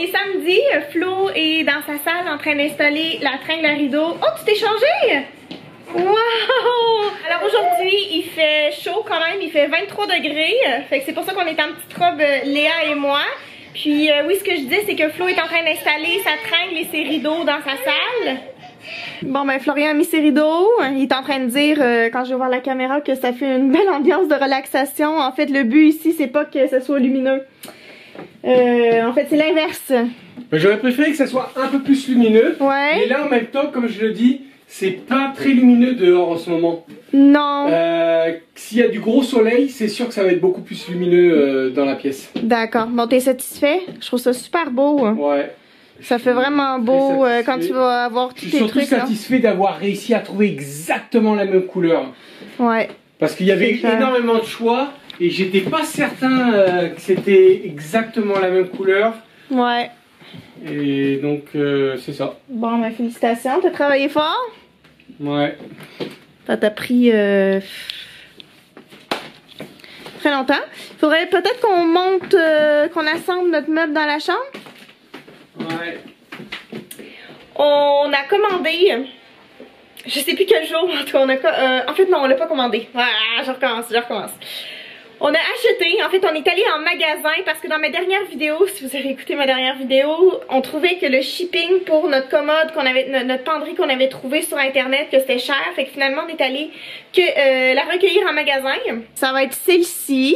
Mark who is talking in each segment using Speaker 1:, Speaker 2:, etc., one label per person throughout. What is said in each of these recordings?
Speaker 1: est samedi, Flo est dans sa salle en train d'installer la tringle à rideau. Oh, tu t'es changé? Wow! Alors aujourd'hui, il fait chaud quand même, il fait 23 degrés. Fait que c'est pour ça qu'on est en petite robe, Léa et moi. Puis oui, ce que je disais, c'est que Flo est en train d'installer sa tringle et ses rideaux dans sa salle. Bon ben Florian a mis ses rideaux, il est en train de dire quand je vais voir la caméra que ça fait une belle ambiance de relaxation. En fait le but ici c'est pas que ça soit lumineux, en fait c'est l'inverse.
Speaker 2: J'aurais préféré que ça soit un peu plus lumineux,
Speaker 1: ouais.
Speaker 2: Mais là en même temps comme je le dis, c'est pas très lumineux dehors en ce moment.
Speaker 1: Non.
Speaker 2: S'il y a du gros soleil, c'est sûr que ça va être beaucoup plus lumineux dans la pièce. D'accord,
Speaker 1: bon t'es satisfait? Je trouve ça super beau. Ouais. Ça fait vraiment beau quand tu vas avoir tous tes trucs. Je suis surtout
Speaker 2: satisfait d'avoir réussi à trouver exactement la même couleur.
Speaker 1: Ouais.
Speaker 2: Parce qu'il y avait énormément de choix et j'étais pas certain que c'était exactement la même couleur.
Speaker 1: Ouais.
Speaker 2: Et donc c'est ça.
Speaker 1: Bon, ben félicitations, t'as travaillé fort?
Speaker 2: Ouais.
Speaker 1: Ça t'a pris très longtemps. Faudrait peut-être qu'on monte, qu'on assemble notre meuble dans la chambre.
Speaker 2: Ouais.
Speaker 1: On a commandé, je sais plus quel jour, en tout cas on a, en fait non on l'a pas commandé, voilà, je recommence. On a acheté, en fait on est allé en magasin parce que dans ma dernière vidéo, si vous avez écouté ma dernière vidéo, on trouvait que le shipping pour notre commode qu'on avait, notre penderie qu'on avait trouvé sur internet, que c'était cher, fait que finalement on est allé la recueillir en magasin. Ça va être celle-ci.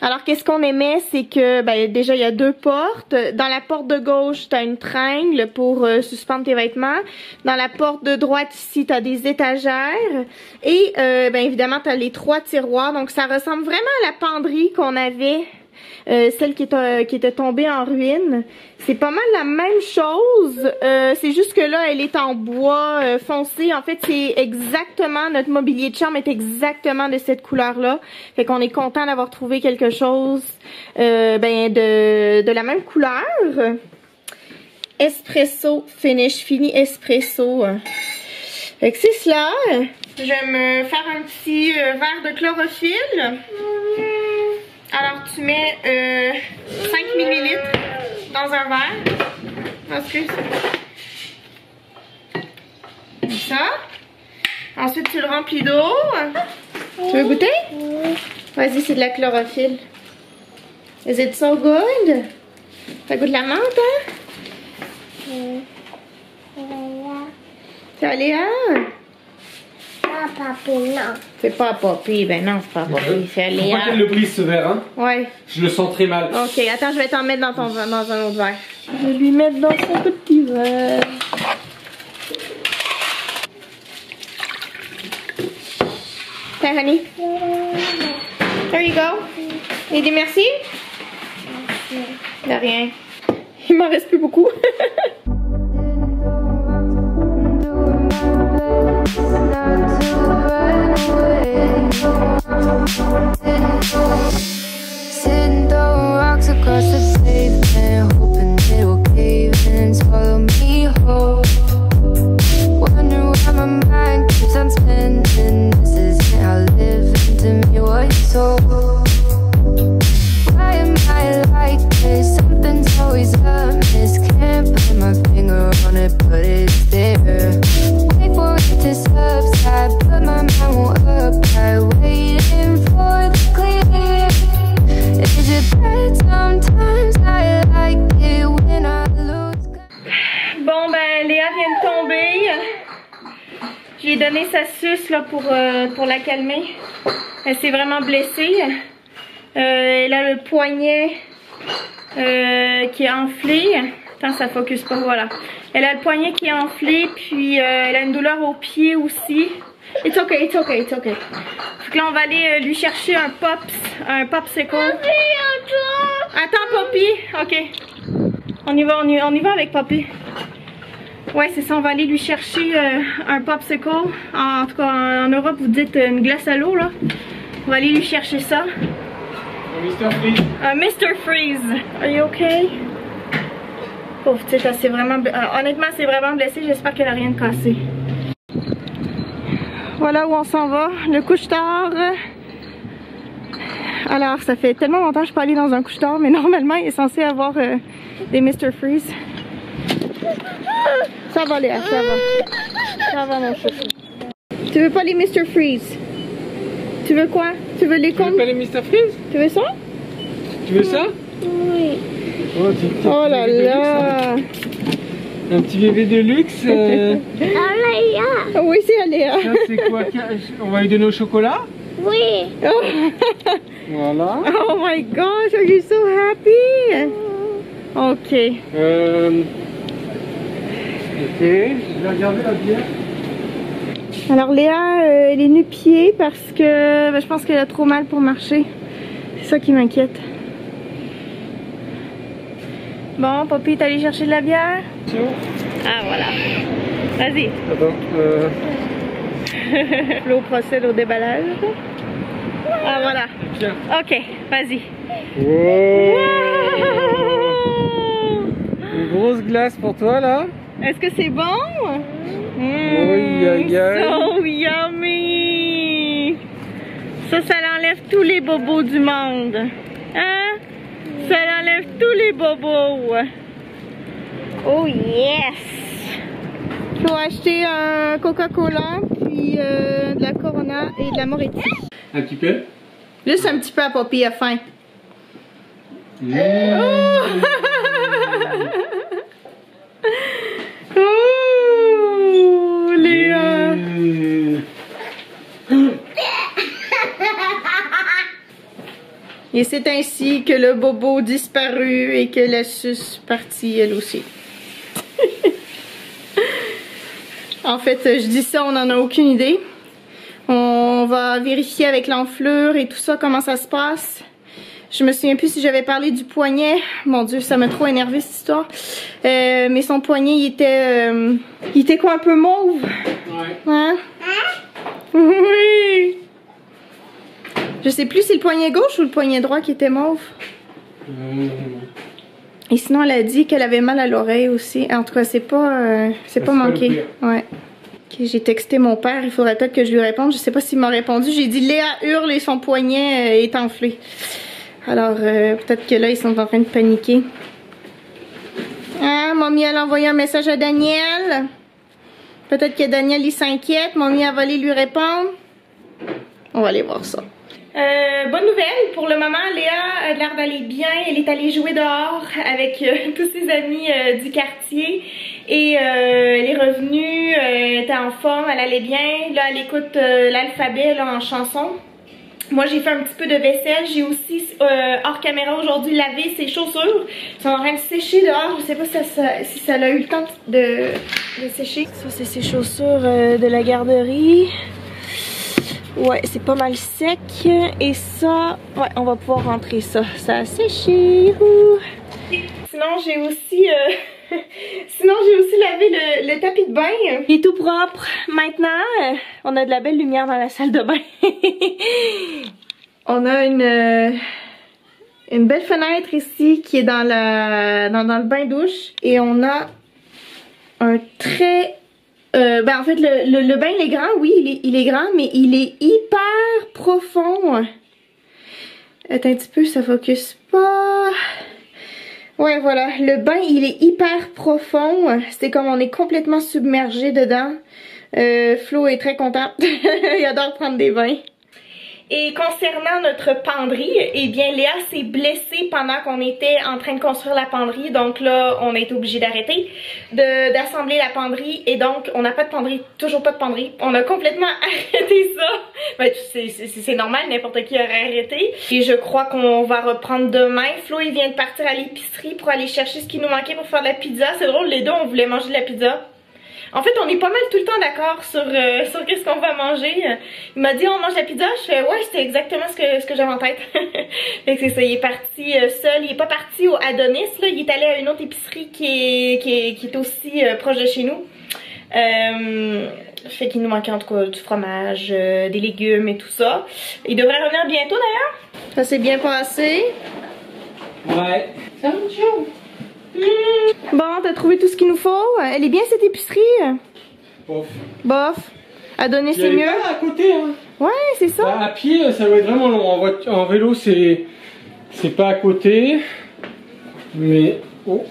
Speaker 1: Alors qu'est-ce qu'on aimait, c'est que ben, déjà il y a deux portes. Dans la porte de gauche t'as une tringle pour suspendre tes vêtements. Dans la porte de droite ici t'as des étagères. Et ben évidemment t'as les trois tiroirs, donc ça ressemble vraiment à la penderie qu'on avait, celle qui était tombée en ruine. C'est pas mal la même chose, c'est juste que là elle est en bois foncé. En fait c'est exactement, notre mobilier de chambre est exactement de cette couleur là, fait qu'on est content d'avoir trouvé quelque chose ben de la même couleur. Espresso finish, fini espresso. Fait que c'est cela. Je vais me faire un petit verre de chlorophylle. Alors tu mets 5 ml dans un verre. Excuse. Comme ça. Ensuite tu le remplis d'eau. Tu veux goûter? Vas-y, c'est de la chlorophylle. Is it so good? Ça goûte la menthe, hein? Ça allait, hein?
Speaker 3: Papi, non.
Speaker 1: C'est pas Papi, ben non, c'est pas Papi, c'est Léa.
Speaker 2: Faut pas qu'elle le brise ce verre, hein?
Speaker 1: Ouais.
Speaker 2: Je le sens très mal.
Speaker 1: Ok, attends, je vais t'en mettre dans un autre verre. Je vais lui mettre dans son petit verre. Tiens, honey. There you go. Et dis merci? Merci. De rien. Il m'en reste plus beaucoup.
Speaker 4: Sitting throwing rocks across the pavement, hoping it'll cave and swallow me whole. Wonder why my mind keeps on spinning. This isn't how living to me was told. Why am I like this? Something's always amiss. Can't put my finger on it, but it's there. Wait for it to subside, but my mind won't apply. Waiting for the clear. Is it bad sometimes? I like it when I lose.
Speaker 1: Bon ben Léa vient de tomber. J'ai donné sa suce là pour la calmer. Elle s'est vraiment blessée. Elle a le poignet qui est enflé. Attends, ça focus pas, voilà. Elle a le poignet qui est enflé, puis elle a une douleur au pied aussi. It's okay, it's okay, it's okay. Donc là, on va aller lui chercher un popsicle. Attends, Poppy. Ok. On y va avec Poppy. Ouais, c'est ça, on va aller lui chercher un popsicle. En tout cas, en Europe, vous dites une glace à l'eau, là. On va aller lui chercher ça.
Speaker 2: Mr. Freeze.
Speaker 1: Mr. Freeze. Are you okay? Pauvre petite, elle s'est vraiment... honnêtement, c'est vraiment blessée. J'espère qu'elle a rien de cassé. Voilà où on s'en va. Le couche-tard. Alors, ça fait tellement longtemps que je suis pas allée dans un couche-tard, mais normalement, il est censé avoir des Mr. Freeze. Ça va, Léa, ça va. Ça va, mon chouchou. Tu veux pas les Mr. Freeze? Tu veux quoi? Tu veux les
Speaker 2: Tu veux
Speaker 1: comptes?
Speaker 2: pas les Mr. Freeze?
Speaker 1: Tu veux ça?
Speaker 2: Tu veux ça?
Speaker 3: Oui.
Speaker 2: Oh,
Speaker 1: Oh là là!
Speaker 2: Un petit bébé de luxe.
Speaker 3: Aléa.
Speaker 1: Oui, c'est à Léa.
Speaker 2: Ça, c'est quoi? On va lui donner au chocolat?
Speaker 3: Oui.
Speaker 1: Oh.
Speaker 2: Voilà.
Speaker 1: Oh my gosh, are you so happy? Ok.
Speaker 2: Ok, je vais regarder la bière.
Speaker 1: Alors Léa, elle est nu-pied parce que je pense qu'elle a trop mal pour marcher. C'est ça qui m'inquiète. Bon, Poppy est allé chercher de la bière. Ah voilà. Vas-y.
Speaker 2: Attends.
Speaker 1: Flo procède au déballage. Ah voilà.
Speaker 2: Tiens.
Speaker 1: Ok, vas-y.
Speaker 2: Wow.
Speaker 1: Wow.
Speaker 2: Une grosse glace pour toi là.
Speaker 1: Est-ce que c'est bon?
Speaker 2: Aïe, aïe, aïe.
Speaker 1: So yummy! Ça l'enlève tous les bobos du monde. Hein? Ça l'enlève tous les bobos. Oh yes! Il faut acheter un Coca-Cola, puis de la Corona et de la Moretti.
Speaker 2: Un petit peu.
Speaker 1: Juste un petit peu à Poppy à faim. Oh, Léa! Et c'est ainsi que le bobo disparut et que la suce partit elle aussi. En fait, je dis ça, on n'en a aucune idée. On va vérifier avec l'enflure et tout ça, comment ça se passe. Je me souviens plus si j'avais parlé du poignet. Mon Dieu, ça m'a trop énervé cette histoire. Mais son poignet, il était quoi, un peu mauve?
Speaker 2: Ouais.
Speaker 1: Hein? Oui! Je sais plus si le poignet gauche ou le poignet droit qui était mauve. Et sinon, elle a dit qu'elle avait mal à l'oreille aussi. En tout cas, c'est pas manqué. Ouais. Okay, j'ai texté mon père. Il faudrait peut-être que je lui réponde. Je sais pas s'il m'a répondu. J'ai dit Léa hurle et son poignet est enflé. Alors, peut-être que là, ils sont en train de paniquer. Ah, mamie, elle a envoyé un message à Daniel. Peut-être que Daniel, il s'inquiète. Mamie, elle va aller lui répondre. On va aller voir ça. Bonne nouvelle, pour le moment, Léa a l'air d'aller bien. Elle est allée jouer dehors avec tous ses amis du quartier. Et elle est revenue, elle était en forme, elle allait bien. Là, elle écoute l'alphabet en chanson. Moi, j'ai fait un petit peu de vaisselle. J'ai aussi, hors caméra aujourd'hui, lavé ses chaussures. Ils sont en train de sécher dehors. Je sais pas si ça a eu le temps de sécher. Ça, c'est ses chaussures de la garderie. Ouais, c'est pas mal sec. Et ça, ouais, on va pouvoir rentrer ça. Ça a séché. Sinon, j'ai aussi... lavé le tapis de bain. Il est tout propre. Maintenant, on a de la belle lumière dans la salle de bain. On a une belle fenêtre ici qui est dans le bain-douche. Et on a un très... en fait, le bain, il est grand. Oui, il est grand, mais il est hyper profond. Attends un petit peu, ça focus pas... Ouais, voilà, le bain, il est hyper profond. C'est comme on est complètement submergé dedans. Flo est très content. Il adore prendre des bains. Et concernant notre penderie, eh bien Léa s'est blessée pendant qu'on était en train de construire la penderie. Donc là, on a été obligé d'arrêter d'assembler la penderie. Et donc, on n'a pas de penderie, toujours pas de penderie. On a complètement arrêté ça. Ben, c'est normal, n'importe qui aurait arrêté. Et je crois qu'on va reprendre demain. Flo, il vient de partir à l'épicerie pour aller chercher ce qui nous manquait pour faire de la pizza. C'est drôle, les deux, on voulait manger de la pizza. En fait, on est pas mal tout le temps d'accord sur qu'est-ce qu'on va manger. Il m'a dit on mange la pizza, je fais ouais, c'est exactement ce que j'avais en tête. Fait que c'est ça, il est parti seul, il est pas parti au Adonis, là, il est allé à une autre épicerie qui est aussi proche de chez nous. Fait qu'il nous manquait en tout cas du fromage, des légumes et tout ça. Il devrait revenir bientôt d'ailleurs. Ça s'est bien passé.
Speaker 2: Ouais. Ça va, chaud.
Speaker 1: Bon, t'as trouvé tout ce qu'il nous faut? Elle est bien cette épicerie?
Speaker 2: Bof.
Speaker 1: Bof. À donner,
Speaker 2: Il y
Speaker 1: c'est
Speaker 2: avait
Speaker 1: mieux.
Speaker 2: pas à côté, hein.
Speaker 1: Ouais, c'est ça.
Speaker 2: Bah, à pied, ça doit être vraiment long. En vélo, c'est pas à côté. Mais. Oh.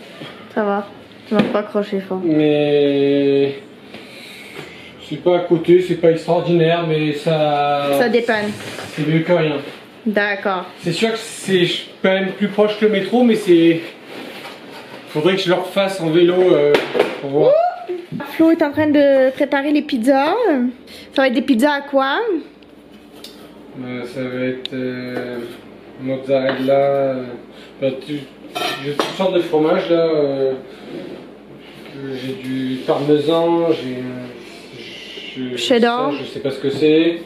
Speaker 1: Ça va. Tu m'as pas accroché fort.
Speaker 2: Mais. C'est pas à côté, c'est pas extraordinaire, mais ça.
Speaker 1: Ça dépanne.
Speaker 2: C'est mieux que rien.
Speaker 1: D'accord.
Speaker 2: C'est sûr que c'est quand même plus proche que le métro, mais c'est. Faudrait que je le refasse en vélo pour voir.
Speaker 1: Flo est en train de préparer les pizzas. Ça va être des pizzas à quoi?
Speaker 2: Ça va être mozzarella. J'ai toutes sortes de fromages là. J'ai du parmesan, j'ai.
Speaker 1: Cheddar.
Speaker 2: Ça, je sais pas ce que c'est.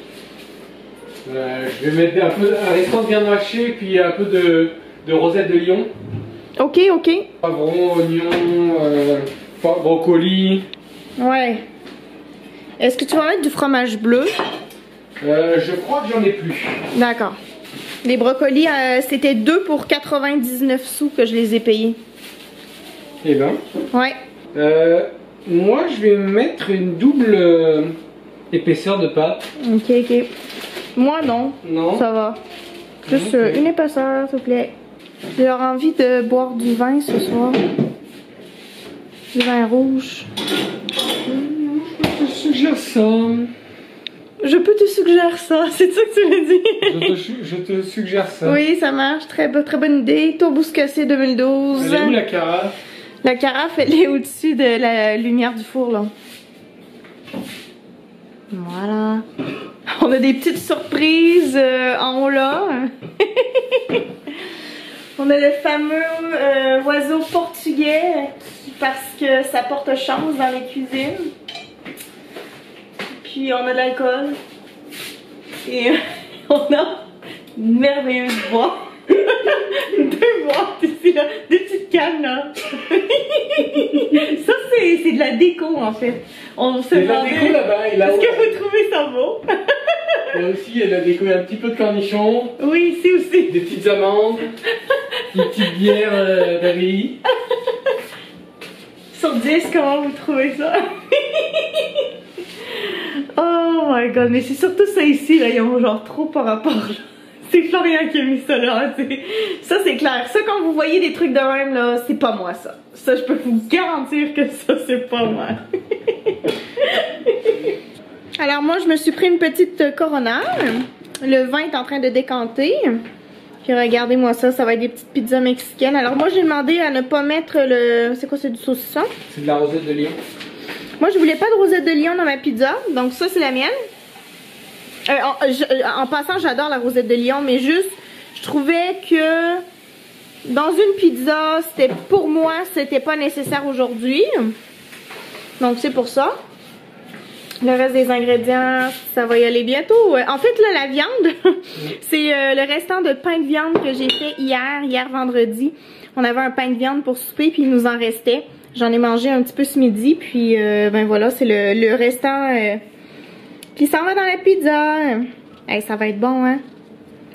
Speaker 2: Je vais mettre un peu un restant de viande hachée, puis un peu de rosette de Lyon.
Speaker 1: Ok, ok.
Speaker 2: Poivron, oignon, brocoli.
Speaker 1: Ouais. Est-ce que tu vas mettre du fromage bleu?
Speaker 2: Je crois que j'en ai plus.
Speaker 1: D'accord. Les brocolis, c'était 2 pour 99 sous que je les ai payés.
Speaker 2: Eh ben.
Speaker 1: Ouais.
Speaker 2: Moi, je vais mettre une double épaisseur de pâte.
Speaker 1: Ok, ok. Moi, non.
Speaker 2: Non.
Speaker 1: Ça va. Juste
Speaker 2: Ok.
Speaker 1: une épaisseur, s'il vous plaît. J'ai envie de boire du vin ce soir. Du vin rouge.
Speaker 2: Je te suggère ça.
Speaker 1: Je peux te suggérer ça, c'est ça que tu me dis?
Speaker 2: Je te suggère ça.
Speaker 1: Oui, ça marche. Très bonne idée. Tourbous-Cassé 2012.
Speaker 2: Elle est où la carafe?
Speaker 1: La carafe, elle est au-dessus de la lumière du four, là. Voilà. On a des petites surprises en haut, là. On a le fameux oiseau portugais parce que ça porte chance dans les cuisines. Puis on a de l'alcool. Et on a une merveilleuse boîte. 2 boîtes ici, là. Des petites cannes, là. Ça, c'est de la déco, en fait. On se
Speaker 2: Il y a de la
Speaker 1: demandait,
Speaker 2: déco là-bas.
Speaker 1: est-ce que vous trouvez ça beau?
Speaker 2: Il y a aussi, elle a déco un petit peu de cornichons,
Speaker 1: Oui, ici aussi.
Speaker 2: des petites amandes, une petite bière d'Amélie.
Speaker 1: Sur 10, comment vous trouvez ça? Oh my god, mais c'est surtout ça ici, là, ils ont genre trop par rapport, là. C'est Florian qui a mis ça là, ça c'est clair. Ça, quand vous voyez des trucs de même, là, c'est pas moi ça. Ça, je peux vous garantir que ça, c'est pas moi. Alors moi, je me suis pris une petite Corona. Le vin est en train de décanter. Puis regardez-moi ça, ça va être des petites pizzas mexicaines. Alors moi, j'ai demandé à ne pas mettre le... C'est quoi, c'est du saucisson?
Speaker 2: C'est de la rosette de Lyon.
Speaker 1: Moi, je voulais pas de rosette de Lyon dans ma pizza. Donc ça, c'est la mienne. En passant, j'adore la rosette de Lyon, mais juste, je trouvais que dans une pizza, c'était pour moi, c'était pas nécessaire aujourd'hui. Donc c'est pour ça. Le reste des ingrédients, ça va y aller bientôt. En fait, là, la viande, c'est le restant de pain de viande que j'ai fait hier vendredi. On avait un pain de viande pour souper, puis il nous en restait. J'en ai mangé un petit peu ce midi, puis ben voilà, c'est le restant... Puis ça va dans la pizza. Hey, ça va être bon, hein?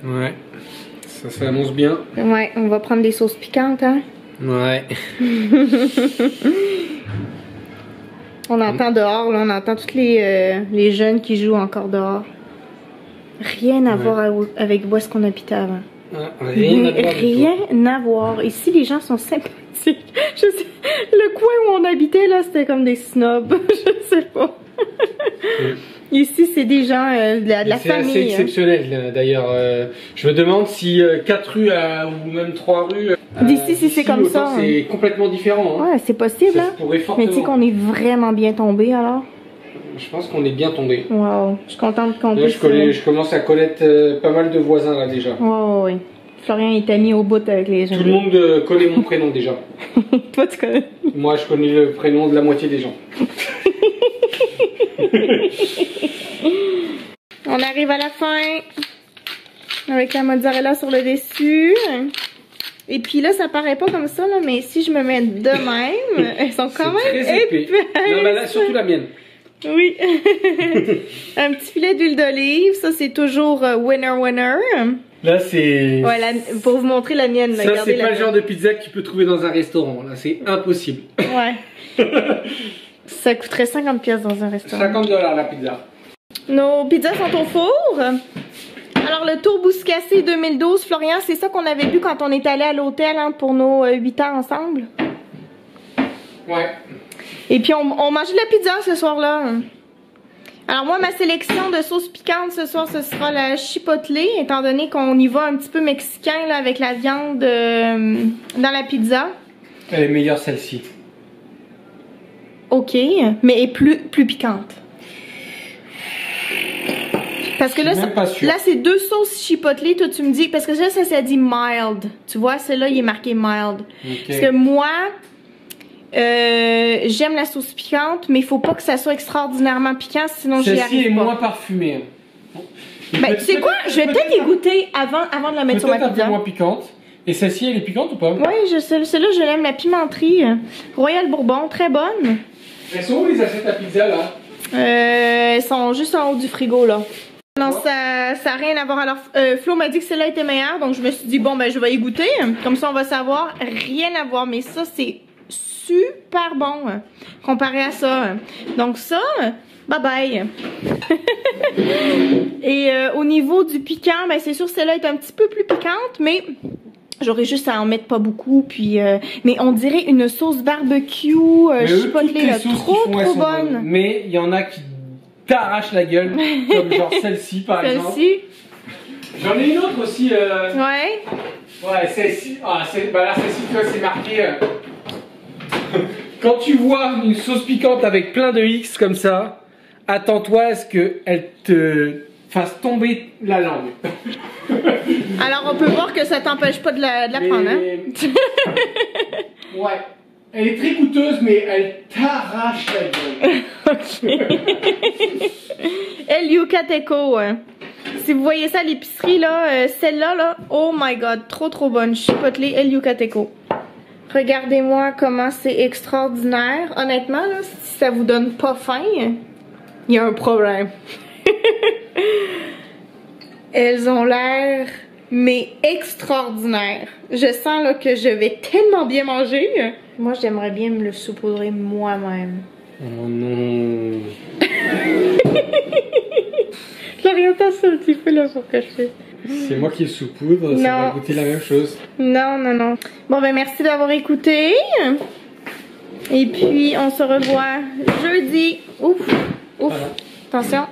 Speaker 2: Ouais. Ça s'annonce bien.
Speaker 1: Ouais, on va prendre des sauces piquantes, hein?
Speaker 2: Ouais.
Speaker 1: On entend dehors, là, on entend tous les jeunes qui jouent encore dehors. Rien à voir avec où est-ce qu'on habitait avant.
Speaker 2: Rien à voir.
Speaker 1: Rien à voir. Ici, les gens sont sympathiques. Je sais, le coin où on habitait, là, c'était comme des snobs. Je sais pas. Ici, c'est des gens de la famille.
Speaker 2: C'est assez exceptionnel, d'ailleurs. Je me demande si 4 rues ou même 3 rues...
Speaker 1: D'ici, si c'est comme ça.
Speaker 2: C'est complètement différent. Hein.
Speaker 1: Ouais, c'est possible,
Speaker 2: ça
Speaker 1: hein?
Speaker 2: pourrait fortement.
Speaker 1: Mais tu sais qu'on est vraiment bien tombé, alors?
Speaker 2: Je pense qu'on est bien tombé.
Speaker 1: Wow, je suis contente qu'on puisse...
Speaker 2: Je commence à connaître pas mal de voisins, là, déjà.
Speaker 1: Ouais. Florian est ami au bout avec les gens.
Speaker 2: Tout le monde connaît mon prénom, déjà.
Speaker 1: Toi, tu connais?
Speaker 2: Moi, je connais le prénom de la moitié des gens.
Speaker 1: On arrive à la fin avec la mozzarella sur le dessus. Et puis là, ça paraît pas comme ça, là, mais si je me mets de même, elles sont quand même
Speaker 2: très épais. Non, mais là, surtout la mienne.
Speaker 1: Oui. Un petit filet d'huile d'olive, ça c'est toujours winner.
Speaker 2: Là, c'est...
Speaker 1: Ouais, pour vous montrer la mienne.
Speaker 2: Ça, c'est pas le genre de pizza que tu peux trouver dans un restaurant. Là, c'est impossible.
Speaker 1: Ouais. Ça coûterait 50$ dans un restaurant.
Speaker 2: 50$ la pizza.
Speaker 1: Nos pizzas sont au four. Alors, le Tourbuscasé 2012, Florian, c'est ça qu'on avait bu quand on est allé à l'hôtel hein, pour nos 8 ans ensemble.
Speaker 2: Ouais.
Speaker 1: Et puis, on mangeait de la pizza ce soir-là. Alors, moi, ma sélection de sauce piquante ce soir, ce sera la chipotle, étant donné qu'on y va un petit peu mexicain là, avec la viande dans la pizza.
Speaker 2: Elle est meilleure celle-ci.
Speaker 1: Ok, mais elle est plus piquante. Parce que là, c'est 2 sauces chipotle, toi tu me dis, parce que là, ça dit mild. Tu vois, celle-là, il est marqué mild. Okay. Parce que moi, j'aime la sauce piquante, mais il faut pas que ça soit extraordinairement piquant, sinon j'y arrive pas.
Speaker 2: Celle-ci est moins parfumée.
Speaker 1: Ben, tu sais quoi, je vais peut-être y goûter avant de la mettre sur ma pizza.
Speaker 2: Peut-être un peu moins piquante. Et celle-ci, elle est piquante ou pas?
Speaker 1: Oui, celle-là, je l'aime, la pimenterie. Royal Bourbon, très bonne.
Speaker 2: Elles sont où les assiettes à pizza, là?
Speaker 1: Elles sont juste en haut du frigo, là. Non, ça n'a rien à voir. Alors, Flo m'a dit que celle-là était meilleure, donc je me suis dit, bon, ben, je vais y goûter. Comme ça, on va savoir. Rien à voir, mais ça, c'est super bon, comparé à ça. Donc ça, bye bye. Et au niveau du piquant, ben, c'est sûr, celle-là est un petit peu plus piquante, mais... J'aurais juste à en mettre pas beaucoup, puis mais on dirait une sauce barbecue chipotle, trop bonne.
Speaker 2: Mais il y en a qui t'arrachent la gueule, comme genre celle-ci par exemple. Celle-ci. J'en ai une autre aussi.
Speaker 1: Ouais.
Speaker 2: Ouais, celle-ci. Ah, bah là, celle-ci, tu vois, c'est marqué. Quand tu vois une sauce piquante avec plein de X comme ça, attends-toi à ce qu'elle te fasse tomber la langue.
Speaker 1: Alors on peut voir que ça t'empêche pas de la prendre, hein?
Speaker 2: Ouais. Elle est très coûteuse, mais elle t'arrache la gueule.
Speaker 1: Ok. El Yucateco. Si vous voyez ça à l'épicerie, là, celle-là, là, oh my god, trop bonne. Chipotle El Yucateco. Regardez-moi comment c'est extraordinaire. Honnêtement, là, si ça vous donne pas faim, il y a un problème. Elles ont l'air, mais extraordinaires. Je sens là que je vais tellement bien manger. Moi, j'aimerais bien me le saupoudrer moi-même.
Speaker 2: Oh non.
Speaker 1: J'oriente ça un petit peu là pour que je fais.
Speaker 2: C'est moi qui le saupoudre, ça va goûter la même chose.
Speaker 1: Non. Bon ben merci d'avoir écouté. Et puis on se revoit jeudi. Ouf. Attention.